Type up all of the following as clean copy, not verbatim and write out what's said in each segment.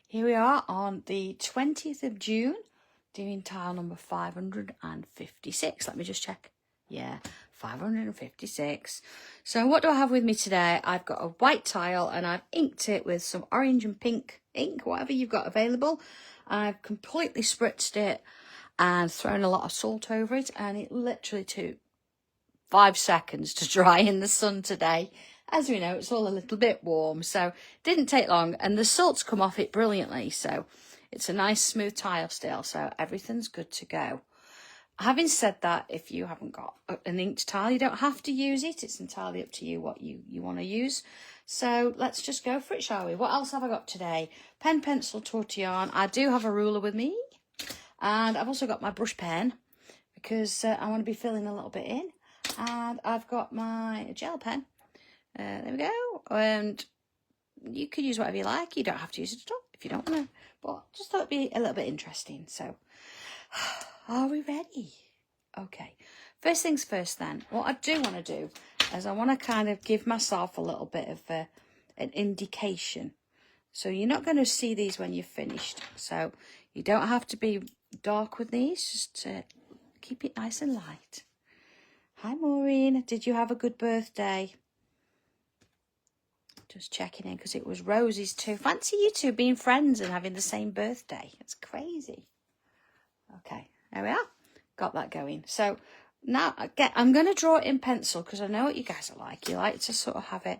Here we are on the 20th of June, doing tile number 556. Let me just check. Yeah, 556. So what do I have with me today? I've got a white tile and I've inked it with some orange and pink ink, whatever you've got available. I've completely spritzed it and thrown a lot of salt over it, and it literally took 5 seconds to dry in the sun today. As we know, it's all a little bit warm, so it didn't take long, and the salt's come off it brilliantly, so it's a nice smooth tile still, so everything's good to go. Having said that, if you haven't got an inked tile, you don't have to use it. It's entirely up to you what you want to use. So let's just go for it, shall we? What else have I got today? Pen, pencil, tortillon. I do have a ruler with me, and I've also got my brush pen because I want to be filling a little bit in. And I've got my gel pen. There we go. And you could use whatever you like. You don't have to use it at all if you don't want to. But just thought it'd be a little bit interesting. So, are we ready? Okay. First things first then. What I do want to do is I want to kind of give myself a little bit of an indication. So you're not going to see these when you're finished. So you don't have to be dark with these. Just keep it nice and light. Hi, Maureen. Did you have a good birthday? Just checking in because it was Rosie's too. Fancy you two being friends and having the same birthday. It's crazy. Okay, there we are. Got that going. So now I'm going to draw it in pencil because I know what you guys are like. You like to sort of have it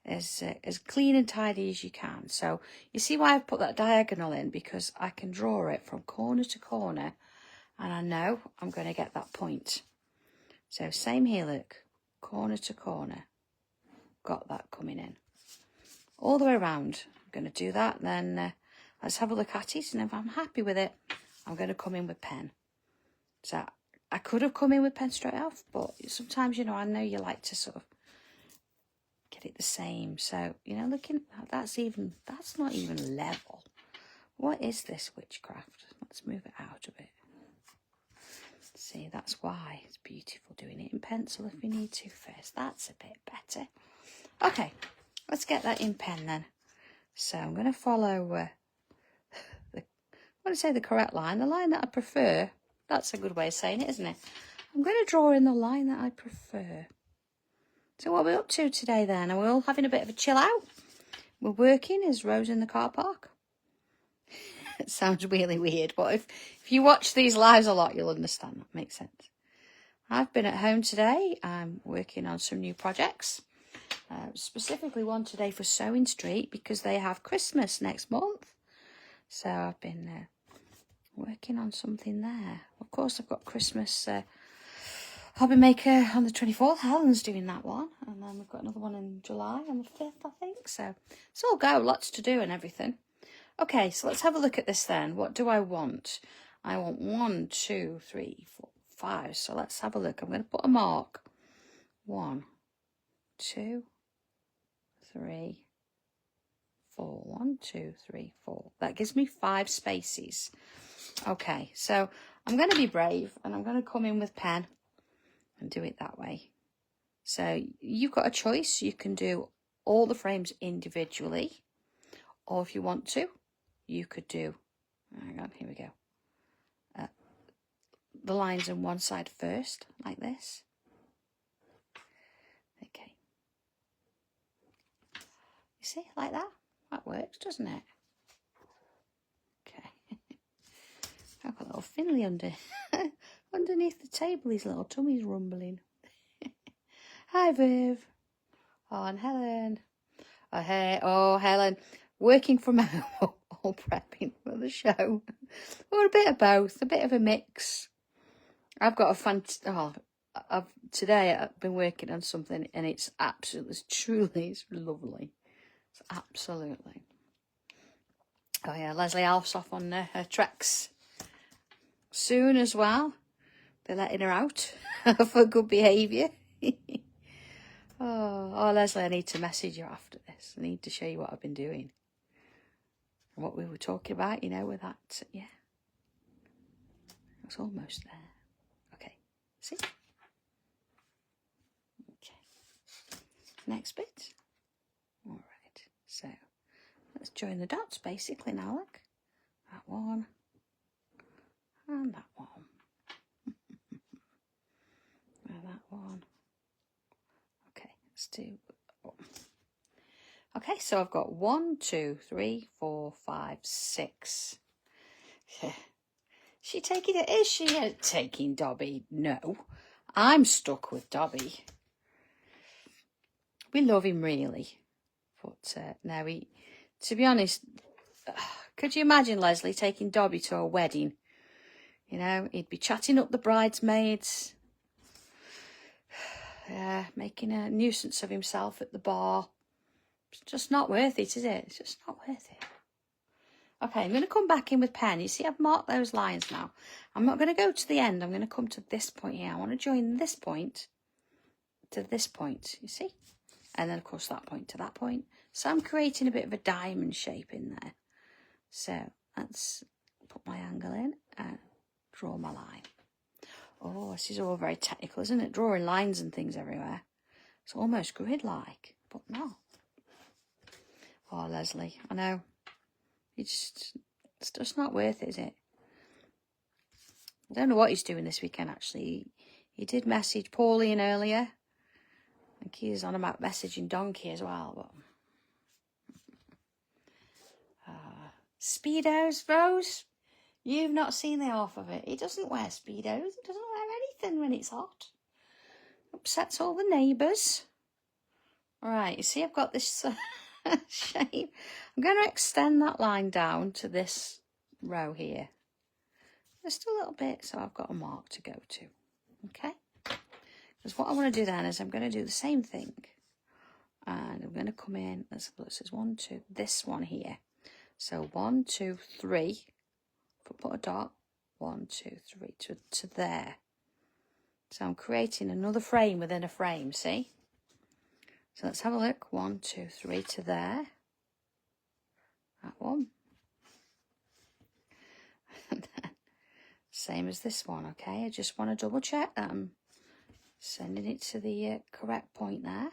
as clean and tidy as you can. So you see why I've put that diagonal in, because I can draw it from corner to corner and I know I'm going to get that point. So same here, look, corner to corner. Got that coming in. All the way around. I'm going to do that. Then let's have a look at it. And if I'm happy with it, I'm going to come in with pen. So I could have come in with pen straight off, but sometimes, you know, I know you like to sort of get it the same. So, you know, looking, that's not even level. What is this witchcraft? Let's move it out a bit. See, that's why it's beautiful doing it in pencil if you need to first. That's a bit better. Okay, let's get that in pen then. So I'm going to follow I want to say the correct line, the line that I prefer. That's a good way of saying it, isn't it? I'm going to draw in the line that I prefer. So what are we up to today then? Are we all having a bit of a chill out? We're working. Is Rose in the car park? It sounds really weird, but if you watch these lives a lot, you'll understand. That makes sense. I've been at home today. I'm working on some new projects. Specifically one today for Sewing Street because they have Christmas next month. So I've been working on something there. Of course, I've got Christmas Hobby Maker on the 24th. Helen's doing that one. And then we've got another one in July on the 5th, I think. So it's all go. Lots to do and everything. Okay, so let's have a look at this then. What do I want? I want 1, 2, 3, 4, 5. So let's have a look. I'm going to put a mark. 1, 2, 3, 4. 1, 2, 3, 4. That gives me 5 spaces. Okay, so I'm going to be brave and I'm going to come in with pen and do it that way. So you've got a choice. You can do all the frames individually, or if you want to, you could do, hang on, here we go. The lines on one side first, like this. Okay. You see, like that? That works, doesn't it? Okay. I've got a little Finley underneath the table. His little tummy's rumbling. Hi, Viv. Oh, and Helen. Oh, hey. Oh, Helen. Working from home, all prepping for the show. Or a bit of both, a bit of a mix. I've got today I've been working on something and it's it's lovely. It's absolutely. Oh yeah, Leslie Alf's off on her treks soon as well. They're letting her out for good behaviour. Oh, Leslie, I need to message you after this. I need to show you what I've been doing. And what we were talking about, you know, with that, yeah. It's almost there. Okay, see? Okay. Next bit. All right, so let's join the dots basically now, look. That one. And that one. And that one. Okay, let's do... Okay, so I've got 1, 2, 3, 4, 5, 6. She taking it? Is she taking Dobby? No, I'm stuck with Dobby. We love him really, but no, to be honest, could you imagine Leslie taking Dobby to a wedding? You know, he'd be chatting up the bridesmaids, making a nuisance of himself at the bar. It's just not worth it, is it? It's just not worth it. Okay, I'm going to come back in with pen. You see, I've marked those lines now. I'm not going to go to the end. I'm going to come to this point here. I want to join this point to this point, you see? And then, of course, that point to that point. So I'm creating a bit of a diamond shape in there. So let's put my angle in and draw my line. Oh, this is all very technical, isn't it? Drawing lines and things everywhere. It's almost grid-like, but no. Oh, Leslie, I know. It's just not worth it, is it? I don't know what he's doing this weekend, actually. He did message Pauline earlier. I think he's on about messaging Donkey as well. But Speedos, Rose? You've not seen the half of it. He doesn't wear Speedos. He doesn't wear anything when it's hot. Upsets all the neighbours. All right, you see I've got this shape. I'm going to extend that line down to this row here. Just a little bit, so I've got a mark to go to. Okay? Because what I want to do then is I'm going to do the same thing. And I'm going to come in, let's have a look, it says 1, 2, this one here. So 1, 2, 3, put a dot, 1, 2, 3 to there. So I'm creating another frame within a frame, see? So let's have a look, 1, 2, 3 to there. That one. And then, same as this one, okay? I just want to double check that I'm sending it to the correct point there.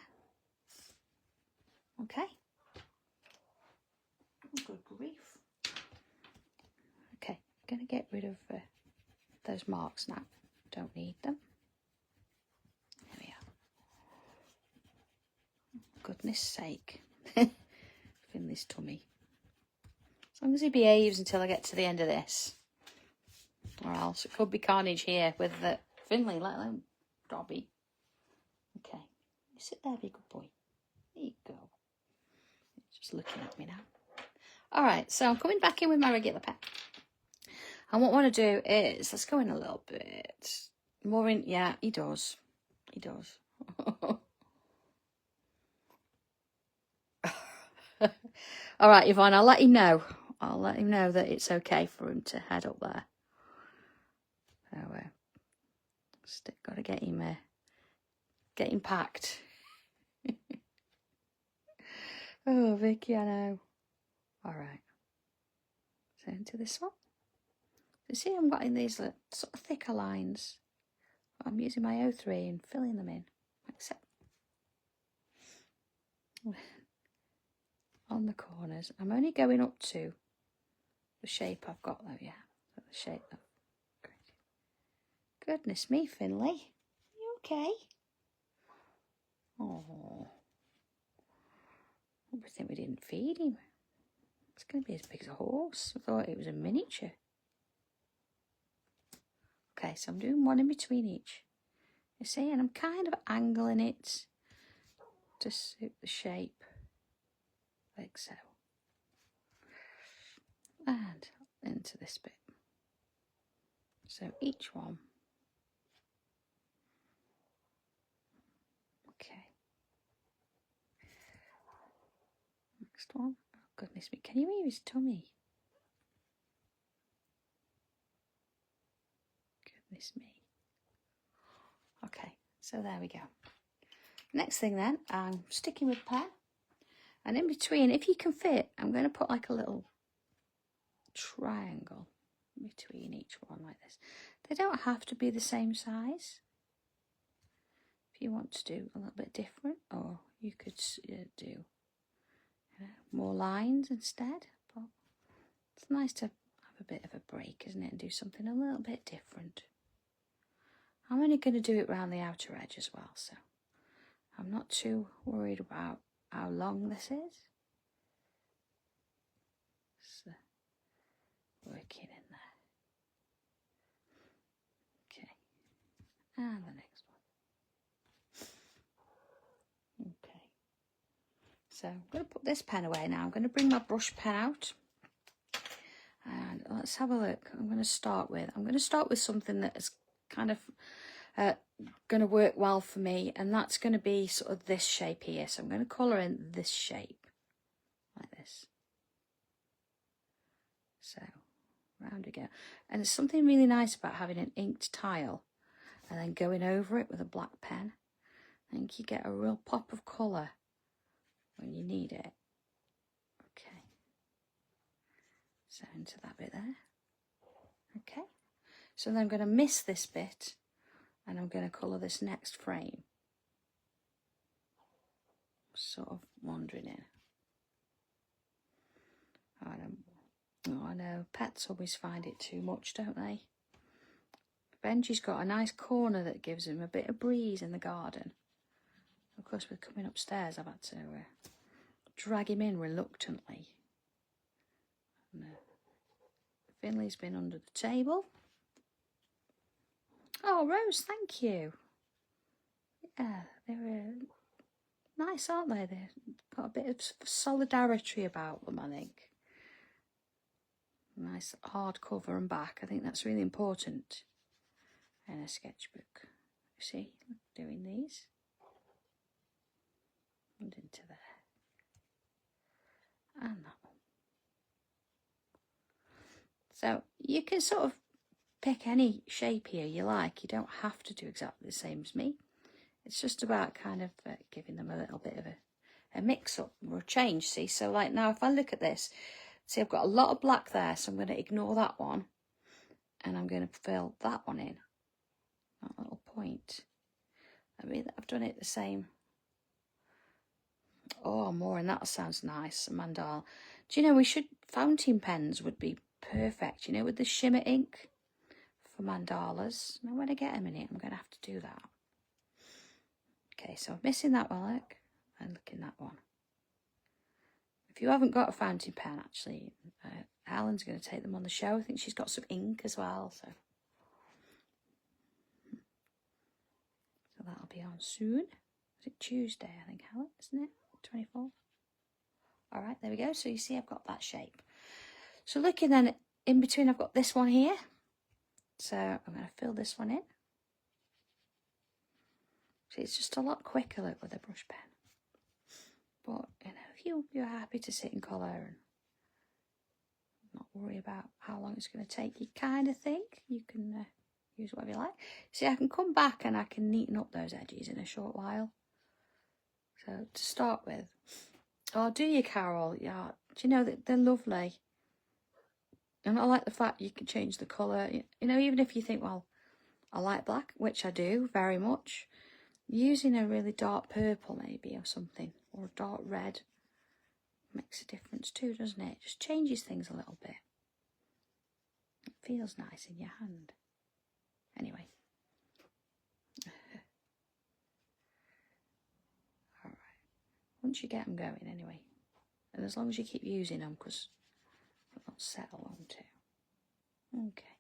Okay. Oh, good grief. Okay, I'm going to get rid of those marks now. Don't need them. There we are. Goodness sake. Finley's tummy. As long as he behaves until I get to the end of this. Or else it could be carnage here with Finley, let alone Dobby. Okay. You sit there, be a good boy. There you go. Just looking at me now. Alright, so I'm coming back in with my regular pen. And what I want to do is, let's go in a little bit. More in, yeah, he does. He does. Alright, Yvonne, I'll let him know. I'll let him know that it's okay for him to head up there. So, got to get him packed. Oh, Vicky, I know. Alright. So into this one. You see, I'm getting these sort of thicker lines. I'm using my O3 and filling them in. Like so. On the corners. I'm only going up to the shape I've got though, yeah. The shape that I've created. Goodness me, Finley. You okay? Oh. I think we didn't feed him. It's going to be as big as a horse. I thought it was a miniature. Okay, so I'm doing one in between each. You see, and I'm kind of angling it to suit the shape. Like so. And into this bit. So each one. Okay. Next one. Oh, goodness me. Can you hear his tummy? Goodness me. Okay, so there we go. Next thing then, I'm sticking with pen. And in between, if you can fit, I'm going to put like a little triangle between each one like this. They don't have to be the same size. If you want to do a little bit different, or you could do more lines instead. But it's nice to have a bit of a break, isn't it, and do something a little bit different. I'm only going to do it around the outer edge as well, so I'm not too worried about how long this is. So, working in there. Okay, and the next one. Okay, so I'm going to put this pen away now. I'm going to bring my brush pen out. And let's have a look. I'm going to start with something that is kind of going to work well for me, and that's going to be sort of this shape here. So I'm going to colour in this shape like this. So round we go. And there's something really nice about having an inked tile and then going over it with a black pen. I think you get a real pop of colour when you need it. Okay. So into that bit there. Okay. So then I'm going to miss this bit and I'm going to colour this next frame. Sort of wandering in. I know, pets always find it too much, don't they? Benji's got a nice corner that gives him a bit of breeze in the garden. Of course, with coming upstairs, I've had to drag him in reluctantly. And, Finley's been under the table. Oh, Rose, thank you. Yeah, they're nice, aren't they? They've got a bit of solidarity about them, I think. Nice hard cover and back. I think that's really important in a sketchbook. You see, doing these. And into there. And that one. So you can sort of pick any shape here you like. You don't have to do exactly the same as me. It's just about kind of giving them a little bit of a mix-up or a change, see? So like now if I look at this, see I've got a lot of black there, so I'm going to ignore that one. And I'm going to fill that one in. That little point. I mean, I've done it the same. Oh, more, and that sounds nice, a mandala. Do you know, fountain pens would be perfect, you know, with the shimmer ink for mandalas. Now, when I get a minute, I'm going to have to do that. Okay, so I'm missing that one, look, and looking that one. If you haven't got a fountain pen, actually, Helen's going to take them on the show. I think she's got some ink as well, so that'll be on soon. Is it Tuesday, I think, Helen, isn't it? 24. All right, there we go. So you see I've got that shape. So looking then in between, I've got this one here. So I'm going to fill this one in. See, it's just a lot quicker look, with a brush pen. But, you know, if you're happy to sit and colour and not worry about how long it's going to take you kind of think, you can use whatever you like. See, I can come back and I can neaten up those edges in a short while. So to start with, oh, do you, Carol? Yeah, do you know that they're lovely? And I like the fact you can change the colour. You know, even if you think, well, I like black, which I do very much, using a really dark purple maybe or something, or a dark red makes a difference too, doesn't it? It just changes things a little bit. It feels nice in your hand. Anyway. All right. Once you get them going anyway. And as long as you keep using them, because they'll settle on too. Okay.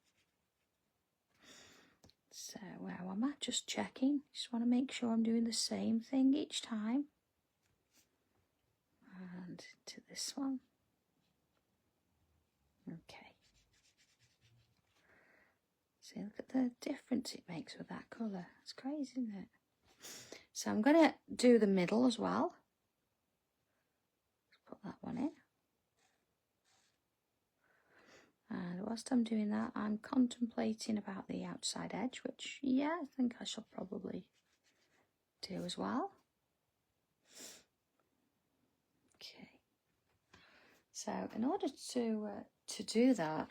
So where am I? Just checking. Just want to make sure I'm doing the same thing each time. And to this one. Okay. See, look at the difference it makes with that colour. It's crazy, isn't it? So I'm going to do the middle as well. Let's put that one in. And whilst I'm doing that, I'm contemplating about the outside edge, which, yeah, I think I shall probably do as well. Okay. So in order to do that,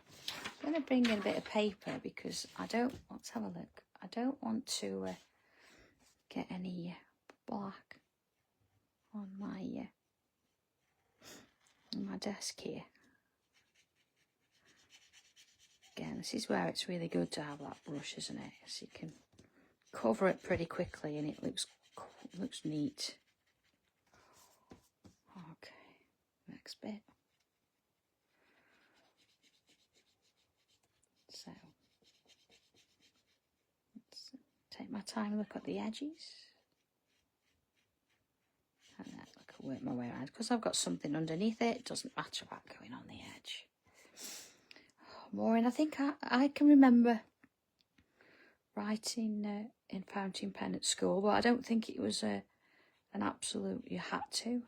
I'm going to bring in a bit of paper because let's have a look. I don't want to get any black on my on my desk here. Again, this is where it's really good to have that brush, isn't it? So you can cover it pretty quickly and it looks neat. Okay, next bit. So let's take my time and look at the edges. And then work my way around, because I've got something underneath it. It doesn't matter about going on the edge. Maureen, I think I can remember writing in fountain pen at school, but I don't think it was an absolute you had to.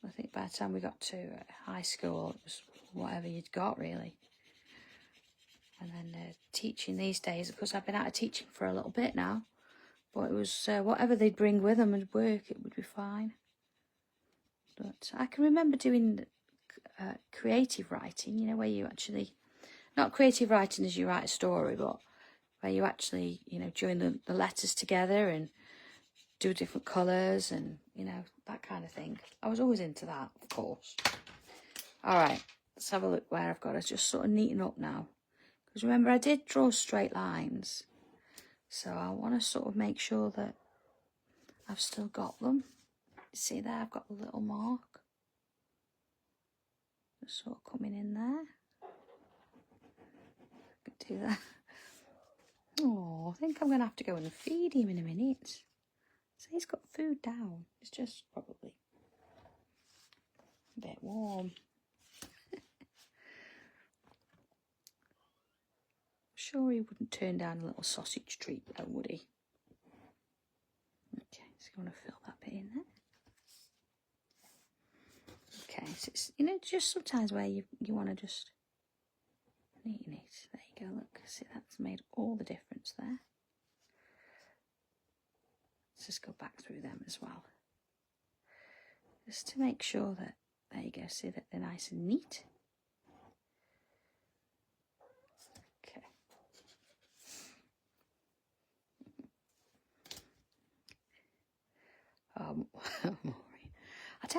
I think by the time we got to high school, it was whatever you'd got, really. And then teaching these days, of course, I've been out of teaching for a little bit now, but it was whatever they'd bring with them and work, it would be fine. But I can remember doing creative writing, you know, where you actually, not creative writing as you write a story, but where you actually, you know, join the letters together and do different colours and, you know, that kind of thing. I was always into that, of course. All right, let's have a look where I've got to just sort of neaten up now. Because remember, I did draw straight lines. So I want to sort of make sure that I've still got them. See there, I've got the little mark. Just sort of coming in there. I could do that. Oh, I think I'm going to have to go and feed him in a minute. So he's got food down. It's just probably a bit warm. Sure he wouldn't turn down a little sausage treat though, would he? Okay, so you want to fill that bit in there. Okay, so it's, you know, just sometimes where you want to just neaten it. There you go, look, see, that's made all the difference there. Let's just go back through them as well. Just to make sure that, there you go, see that they're nice and neat. Okay.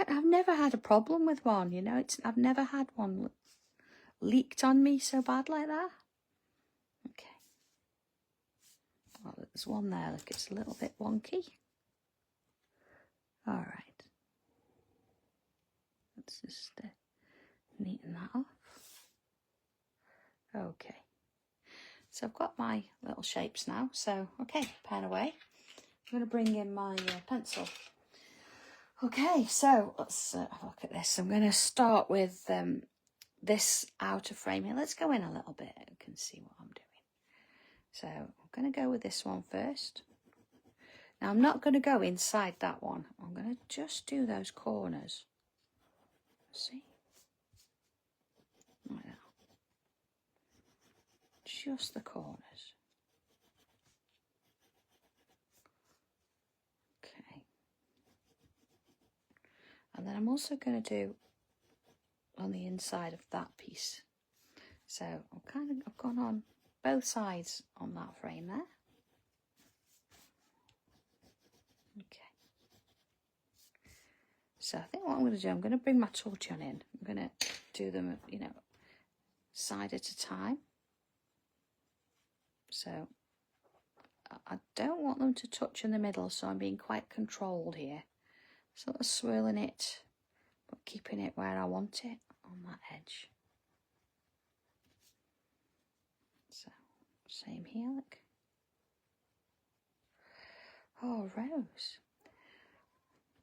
I've never had a problem with one, you know, I've never had one leaked on me so bad like that. Okay. Oh, there's one there, look, it's a little bit wonky. All right. Let's just neaten that off. Okay. So I've got my little shapes now. So, okay, pen away. I'm going to bring in my pencil. Okay, so let's have a look at this. I'm going to start with this outer frame here. Let's go in a little bit. You can see what I'm doing. So I'm going to go with this one first. Now I'm not going to go inside that one. I'm going to just do those corners. See? Like that. Just the corners. Okay. And then I'm also going to do on the inside of that piece. So I've gone on both sides on that frame there. Okay. So I think what I'm going to do, I'm going to bring my tortillon in. I'm going to do them, you know, side at a time. So I don't want them to touch in the middle, so I'm being quite controlled here. Sort of swirling it, but keeping it where I want it on that edge. So, same here, look. Oh, Rose.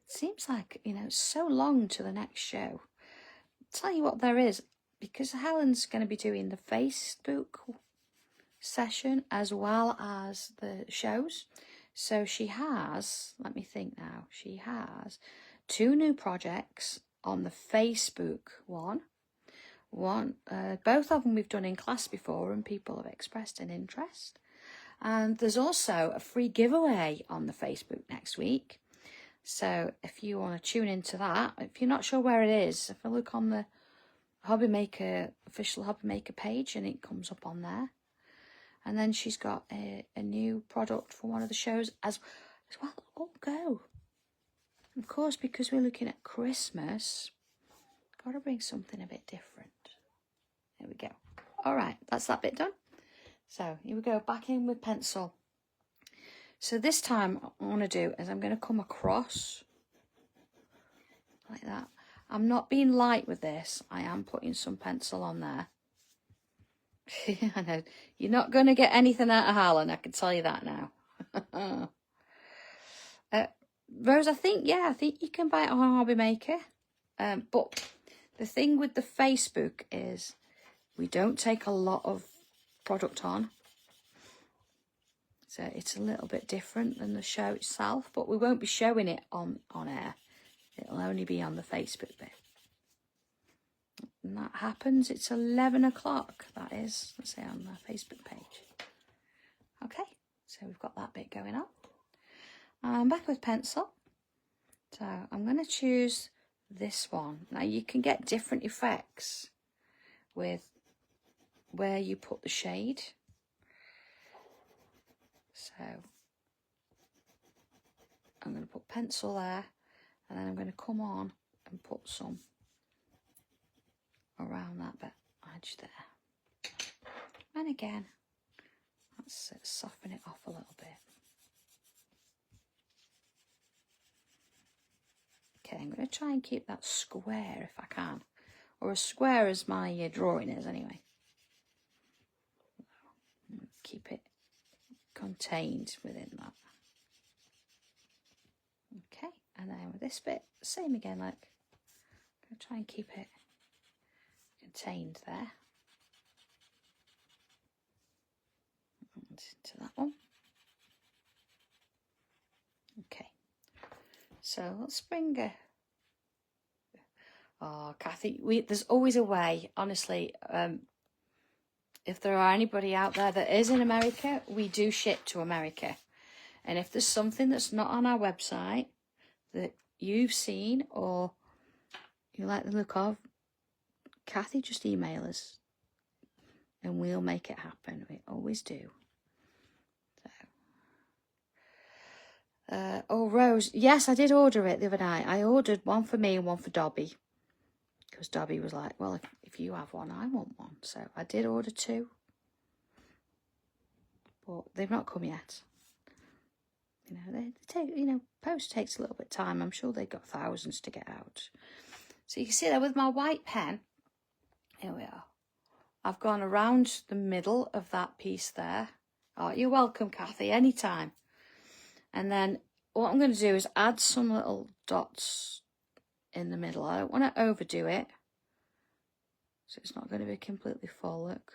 Seems like, you know, it's so long to the next show. I'll tell you what there is, because Helen's going to be doing the Facebook session as well as the shows. So she has, let me think now, she has 2 new projects on the Facebook one. Both of them we've done in class before and people have expressed an interest. And there's also a free giveaway on the Facebook next week. So if you want to tune into that, if you're not sure where it is, if I look on the Hobby Maker, official Hobby Maker page, and it comes up on there. And then she's got a new product for one of the shows as well. Oh, go. Of course, because we're looking at Christmas, got to bring something a bit different. There we go. All right, that's that bit done. So here we go, back in with pencil. So this time what I want to do is I'm going to come across like that. I'm not being light with this. I am putting some pencil on there. I know, you're not going to get anything out of Harlan, I can tell you that now. Rose, I think you can buy it on Hobby Maker. But the thing with the Facebook is we don't take a lot of product on. So it's a little bit different than the show itself, but we won't be showing it on air. It'll only be on the Facebook bit. And that happens, it's 11 o'clock, that is, let's say on the Facebook page. Okay, so we've got that bit going on. I'm back with pencil. So I'm going to choose this one. Now you can get different effects with where you put the shade. So I'm going to put pencil there, and then I'm going to come on and put some around that bit edge there. And again, let's soften it off a little bit. Okay, I'm going to try and keep that square if I can, or as square as my drawing is anyway. Keep it contained within that. Okay, and then with this bit, same again, like, I'm going to try and keep it contained there. And into that one. Okay, so let's bring a... Oh, Kathy, there's always a way, honestly. If there are anybody out there that is in America, we do ship to America. And if there's something that's not on our website that you've seen or you like the look of, Kathy, just email us and we'll make it happen. We always do. So, oh, Rose, yes, I did order it the other night. I ordered one for me and one for Dobby. Because Dobby was like, well, if you have one, I want one. So I did order two. But they've not come yet. You know, they take, you know, post takes a little bit of time. I'm sure they've got thousands to get out. So you can see there with my white pen. Here we are. I've gone around the middle of that piece there. Oh, you're welcome, Kathy, anytime. And then what I'm going to do is add some little dots in the middle. I don't want to overdo it, so it's not going to be completely full. Look.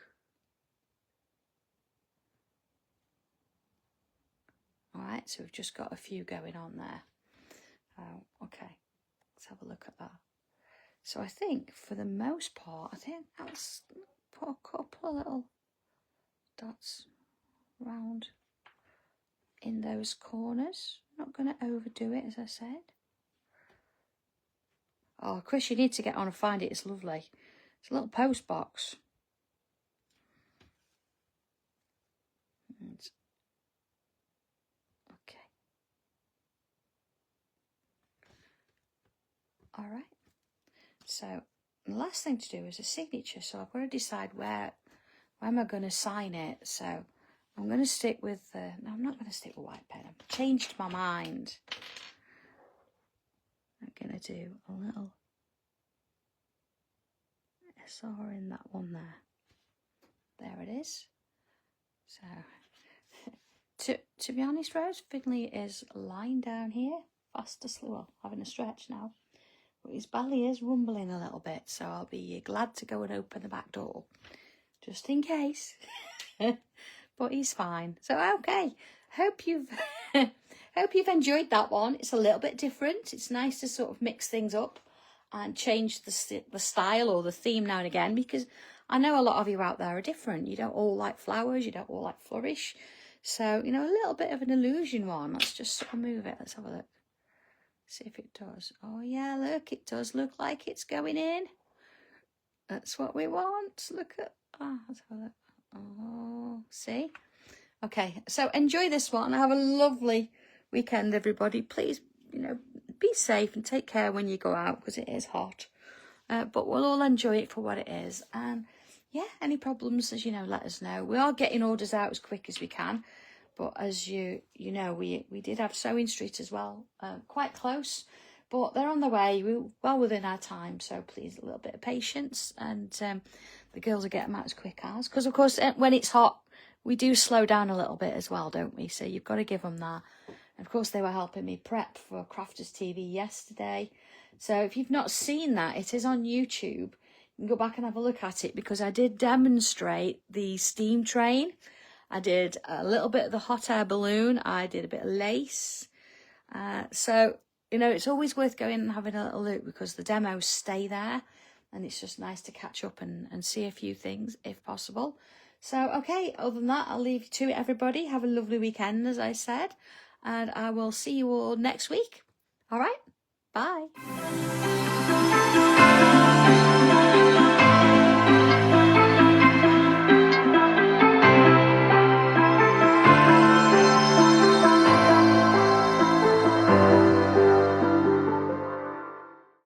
All right, so we've just got a few going on there. Okay, let's have a look at that. So I think for the most part, I think let's put a couple of little dots round in those corners. Not going to overdo it, as I said. Oh, Chris, you need to get on and find it. It's lovely. It's a little post box. Okay. All right. So the last thing to do is a signature. So I've got to decide where am I going to sign it. So I'm going to stick with no, I'm not going to stick with white pen. I've changed my mind. I'm going to do a little SR in that one there. There it is. So to be honest, Rose, Finley is lying down here, fast asleep, well, having a stretch now. But his belly is rumbling a little bit, so I'll be glad to go and open the back door, just in case. But he's fine. So okay, hope you've enjoyed that one. It's a little bit different. It's nice to sort of mix things up and change the style or the theme now and again, because I know a lot of you out there are different. You don't all like flowers. You don't all like flourish. So, you know, a little bit of an illusion one. Let's just sort of move it. Let's have a look. See if it does. Oh, yeah, look. It does look like it's going in. That's what we want. Look at... Oh, let's have a look. Oh, see? Okay, so enjoy this one. Have a lovely weekend, everybody. Please, you know, be safe and take care when you go out, because it is hot. But we'll all enjoy it for what it is. And yeah, any problems, as you know, let us know. We are getting orders out as quick as we can. But as you know, we did have Sewing Street as well, quite close. But they're on the way, we're well within our time. So please, a little bit of patience. And the girls will get them out as quick as. Because, of course, when it's hot, we do slow down a little bit as well, don't we? So you've got to give them that. And, of course, they were helping me prep for Crafters TV yesterday. So if you've not seen that, it is on YouTube. You can go back and have a look at it, because I did demonstrate the steam train. I did a little bit of the hot air balloon. I did a bit of lace. So, you know, it's always worth going and having a little look, because the demos stay there. And it's just nice to catch up and see a few things if possible. So, okay, other than that, I'll leave you to it, everybody. Have a lovely weekend, as I said. And I will see you all next week. All right?